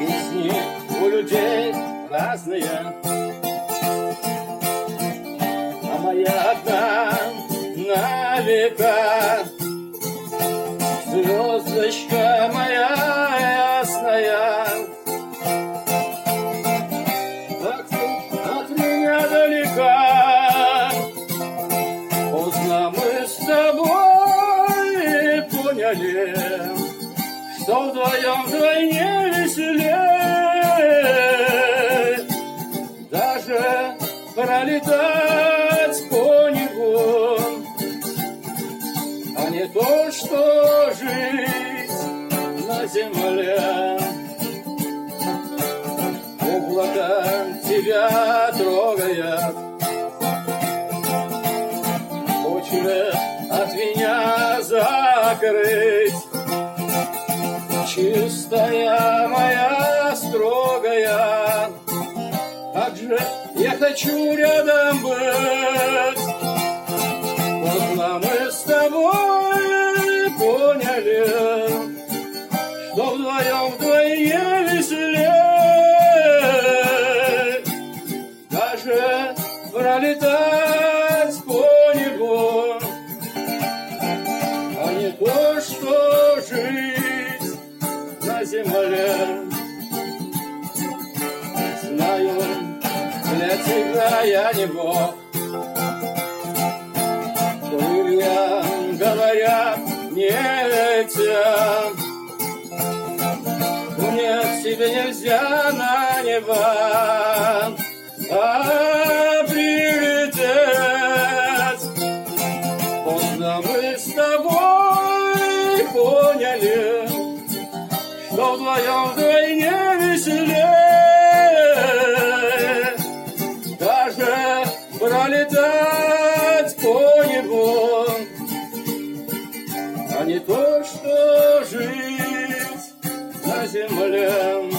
Песни у людей разные, а моя одна на века. Звездочка моя ясная, так ты от меня далека. Поздно мы с тобой поняли, что вдвоем вдвойне веселее. Даже пролетать по небу, а не то, что жить на земле. Облако тебя трогает, хочет от меня закрыть. Чистая моя строгая, как же я хочу рядом быть. Поздно мы с тобой поняли, что вдвоем вдвойне веселее. Даже пролетать по небу, а не то, что жить на земле. Знаю, для тебя я не Бог, крылья говорят не летят. Нет, тебе нельзя на небо, а прилететь. Поздно мы с тобой поняли, что вдвоем вдвойне веселее. Даже пролетать по небу, а не то, что жить на земле.